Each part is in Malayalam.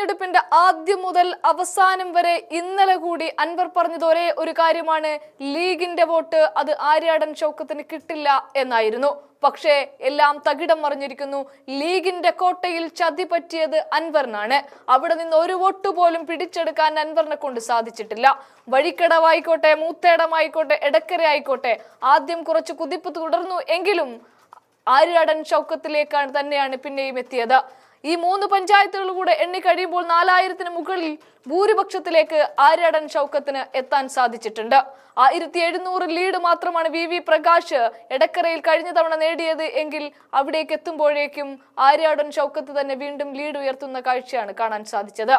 തെരഞ്ഞെടുപ്പിന്റെ ആദ്യം മുതൽ അവസാനം വരെ ഇന്നലെ കൂടി അൻവർ പറഞ്ഞത് ഒരേ ഒരു കാര്യമാണ്, ലീഗിന്റെ വോട്ട് അത് ആര്യാടൻ ഷൗക്കത്തിന് കിട്ടില്ല എന്നായിരുന്നു. പക്ഷേ എല്ലാം തകിടം മറിഞ്ഞിരിക്കുന്നു. ലീഗിന്റെ കോട്ടയിൽ ചതി പറ്റിയത് അൻവറിനാണ്. അവിടെ നിന്ന് ഒരു വോട്ട് പോലും പിടിച്ചെടുക്കാൻ അൻവറിനെ കൊണ്ട് സാധിച്ചിട്ടില്ല. വഴിക്കടവായിക്കോട്ടെ, മൂത്തേടമായിക്കോട്ടെ, എടക്കര ആയിക്കോട്ടെ, ആദ്യം കുറച്ച് കുതിപ്പ് തുടർന്നു എങ്കിലും ആര്യാടൻ ഷൗക്കത്തിലേക്കാണ് തന്നെയാണ് പിന്നെയും എത്തിയത്. ഈ 3 പഞ്ചായത്തുകൾ കൂടെ എണ്ണി കഴിയുമ്പോൾ 4000-ന് മുകളിൽ ഭൂരിപക്ഷത്തിലേക്ക് ആര്യാടൻ ഷൗക്കത്തിന് എത്താൻ സാധിച്ചിട്ടുണ്ട്. 1700 ലീഡ് മാത്രമാണ് വി പ്രകാശ് എടക്കരയിൽ കഴിഞ്ഞ തവണ നേടിയത് എങ്കിൽ അവിടേക്ക് എത്തുമ്പോഴേക്കും ആര്യാടൻ ഷൗക്കത്ത് തന്നെ വീണ്ടും ലീഡ് ഉയർത്തുന്ന കാഴ്ചയാണ് കാണാൻ സാധിച്ചത്.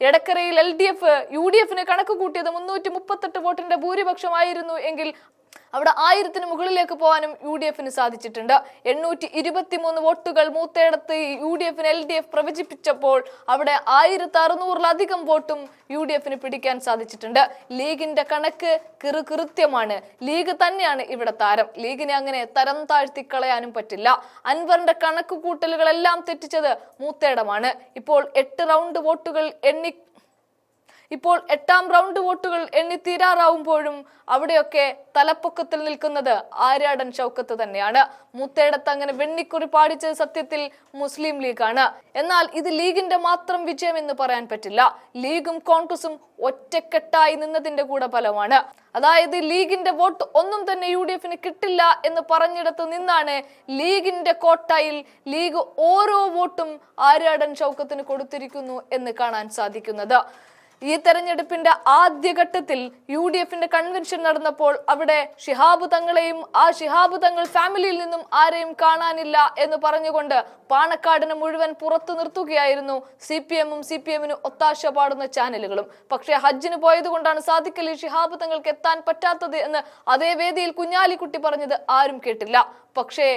എടക്കരയിൽ LDF UDF-ന് കണക്ക് കൂട്ടിയത് 338 വോട്ടിന്റെ ഭൂരിപക്ഷമായിരുന്നു എങ്കിൽ അവിടെ 1000-ന് മുകളിലേക്ക് പോകാനും UDF-ന് സാധിച്ചിട്ടുണ്ട്. 823 വോട്ടുകൾ മൂത്തേടത്ത് UDF-ന് LDF പ്രവചിപ്പിച്ചപ്പോൾ അവിടെ 1600-ലധികം വോട്ടും UDF-ന് പിടിക്കാൻ സാധിച്ചിട്ടുണ്ട്. ലീഗിന്റെ കണക്ക് കൃത്യമാണ്. ലീഗ് തന്നെയാണ് ഇവിടെ താരം. ലീഗിനെ അങ്ങനെ തരം താഴ്ത്തി കളയാനും പറ്റില്ല. അൻവറിന്റെ കണക്ക് കൂട്ടലുകളെല്ലാം തെറ്റിച്ചത് മൂത്തേടമാണ്. ഇപ്പോൾ 8 റൗണ്ട് വോട്ടുകൾ ഇപ്പോൾ 8ാം റൗണ്ട് വോട്ടുകൾ എണ്ണി തീരാറാവുമ്പോഴും അവിടെയൊക്കെ തലപ്പൊക്കത്തിൽ നിൽക്കുന്നത് ആര്യാടൻ ഷൗക്കത്ത് തന്നെയാണ്. മൂത്തേടത്ത് അങ്ങനെ വെണ്ണിക്കുറി പാടിച്ചത് സത്യത്തിൽ മുസ്ലിം ലീഗാണ്. എന്നാൽ ഇത് ലീഗിന്റെ മാത്രം വിജയം എന്ന് പറയാൻ പറ്റില്ല. ലീഗും കോൺഗ്രസും ഒറ്റക്കെട്ടായി നിന്നതിന്റെ കൂടെ ഫലമാണ്. അതായത് ലീഗിന്റെ വോട്ട് ഒന്നും തന്നെ UDF-ന് കിട്ടില്ല എന്ന് പറഞ്ഞിടത്ത് നിന്നാണ് ലീഗിന്റെ കോട്ടയിൽ ലീഗ് ഓരോ വോട്ടും ആര്യാടൻ ഷൗക്കത്തിന് കൊടുത്തിരിക്കുന്നു എന്ന് കാണാൻ സാധിക്കുന്നത്. ഈ തെരഞ്ഞെടുപ്പിന്റെ ആദ്യഘട്ടത്തിൽ UDF-ന്റെ കൺവെൻഷൻ നടന്നപ്പോൾ അവിടെ ശിഹാബ് തങ്ങളെയും ആ ശിഹാബ് തങ്ങൾ ഫാമിലിയിൽ നിന്നും ആരെയും കാണാനില്ല എന്ന് പറഞ്ഞുകൊണ്ട് പാണക്കാടിനെ മുഴുവൻ പുറത്തു നിർത്തുകയായിരുന്നു CPM-ഉം CPM-ന് ഒത്താശ പാടുന്ന ചാനലുകളും. പക്ഷേ ഹജ്ജിന് പോയത് കൊണ്ടാണ് സാദിഖ് അലി ശിഹാബ് തങ്ങൾക്ക് എത്താൻ പറ്റാത്തത് എന്ന് അതേ വേദിയിൽ കുഞ്ഞാലിക്കുട്ടി പറഞ്ഞത് ആരും കേട്ടില്ല. പക്ഷേ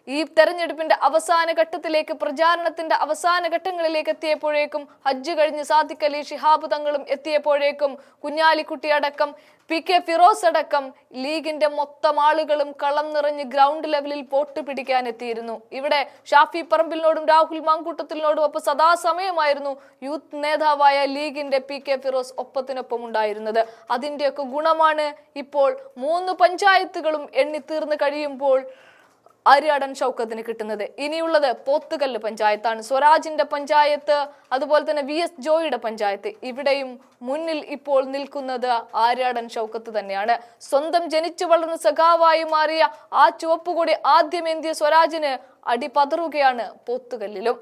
ഈ തെരഞ്ഞെടുപ്പിന്റെ അവസാന ഘട്ടത്തിലേക്ക്, പ്രചാരണത്തിന്റെ അവസാന ഘട്ടങ്ങളിലേക്ക് എത്തിയപ്പോഴേക്കും, ഹജ്ജ് കഴിഞ്ഞ് സാദിഖ് അലി ശിഹാബ് തങ്ങളും എത്തിയപ്പോഴേക്കും കുഞ്ഞാലിക്കുട്ടി അടക്കം PK ഫിറോസ് അടക്കം ലീഗിന്റെ മൊത്തം ആളുകളും കളം നിറഞ്ഞ് ഗ്രൗണ്ട് ലെവലിൽ വോട്ട് പിടിക്കാൻ എത്തിയിരുന്നു. ഇവിടെ ഷാഫി പറമ്പിലിനോടും രാഹുൽ മാങ്കൂട്ടത്തിലിനോടും ഒപ്പം സദാസമയമായിരുന്നു യൂത്ത് നേതാവായ ലീഗിന്റെ PK ഫിറോസ് ഒപ്പത്തിനൊപ്പം ഉണ്ടായിരുന്നത്. അതിന്റെയൊക്കെ ഗുണമാണ് ഇപ്പോൾ 3 പഞ്ചായത്തുകളും എണ്ണി തീർന്നു കഴിയുമ്പോൾ ആര്യാടൻ ഷൗക്കത്തിന് കിട്ടുന്നത്. ഇനിയുള്ളത് പോത്തുകല്ല് പഞ്ചായത്താണ്. സ്വരാജിന്റെ പഞ്ചായത്ത്, അതുപോലെ തന്നെ VS ജോയിയുടെ പഞ്ചായത്ത്. ഇവിടെയും മുന്നിൽ ഇപ്പോൾ നിൽക്കുന്നത് ആര്യാടൻ ഷൗക്കത്ത് തന്നെയാണ്. സ്വന്തം ജനിച്ചു വളർന്ന സഖാവായി മാറിയ ആ ചുവപ്പുകൊടി ആദ്യമേന്തിയ സ്വരാജിന് അടിപതറുകയാണ് പോത്തുകല്ലിലും.